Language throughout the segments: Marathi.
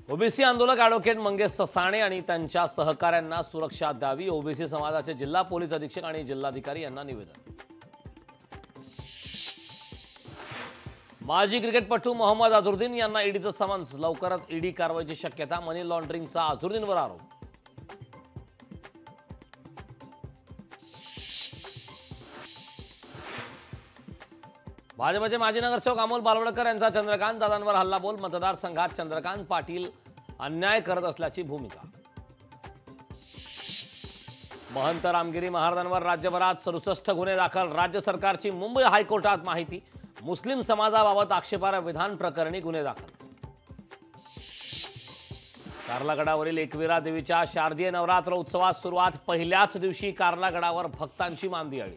ओबीसी आंदोलक ॲडव्होकेट मंगेश ससाणे आणि त्यांच्या सहकाऱ्यांना सुरक्षा द्यावी, ओबीसी समाजाचे जिल्हा पोलीस अधीक्षक आणि जिल्हाधिकारी यांना निवेदन। माजी क्रिकेटपटू मोहम्मद अझरुद्दीन यांना ईडीचं समन्स, लवकरच ईडी कारवाईची शक्यता, मनी लॉन्ड्रिंगचा अझरुद्दीनवर आरोप। भाजपचे माजी नगरसेवक अमोल बालवडकर यांचा चंद्रकांत दादांवर हल्लाबोल, मतदारसंघात चंद्रकांत पाटील अन्याय करत असल्याची भूमिका। महंत रामगिरी महाराजांवर राज्यभरात 67 गुन्हे दाखल, राज्य सरकारची मुंबई हायकोर्टात माहिती, मुस्लिम समाजाबाबत आक्षेपार्ह विधान प्रकरणी गुन्हे दाखल। कार्लागडावरील एकविरा देवीच्या शारदीय नवरात्र उत्सवात सुरुवात, पहिल्याच दिवशी कार्लागडावर भक्तांची मांदियाळी।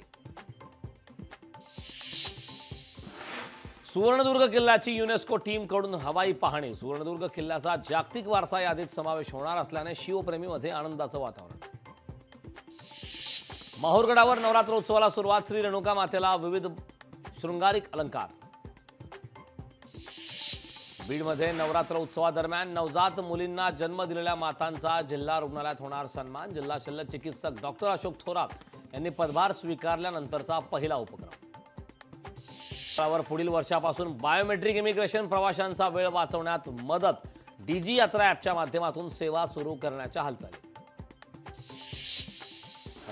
सुवर्णदुर्ग किल्ल्याची युनेस्को टीमकडून हवाई पाहणी, सुवर्णदुर्ग किल्ल्याचा जागतिक वारसा यादीत समावेश होणार असल्याने शिवप्रेमीमध्ये आनंदाचं वातावरण। माहूरगडावर नवरात्रोत्सवाला सुरुवात, श्री रेणुका मातेला विविध शृंगारिक अलंकार। बीडमध्ये नवरात्र उत्सवादरम्यान नवजात मुलींना जन्म दिलेल्या मातांचा जिल्हा रुग्णालयात होणार सन्मान, जिल्हा शल्य चिकित्सक डॉक्टर अशोक थोरात यांनी पदभार स्वीकारल्यानंतरचा पहिला उपक्रम। पुढील वर्षापासून बायोमेट्रिक इमिग्रेशन, प्रवाशांचा वेळ वाचवण्यात मदत, डीजी यात्रा ॲपच्या माध्यमातून सेवा सुरू करण्याच्या हालचाली।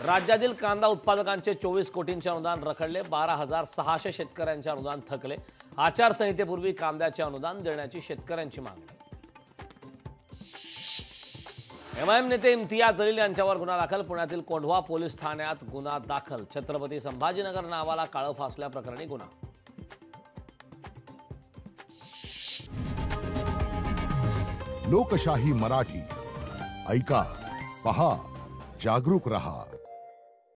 राज्यातील कांदा उत्पादकांचे 24 कोटींचे अनुदान रखडले, 12,600 शेतकऱ्यांचे अनुदान थकले, आचारसंहितेपूर्वी कांद्याचे अनुदान देण्याची शेतकऱ्यांची मागणी। एमआयएम नेते इम्तियाज जलील यांच्यावर गुन्हा दाखल, पुण्यातील कोंढवा पोलीस ठाण्यात गुन्हा दाखल, छत्रपती संभाजीनगर नावाला काळं फासल्याप्रकरणी गुन्हा। लोकशाही मराठी, ऐका, पहा, जागरूक रहा।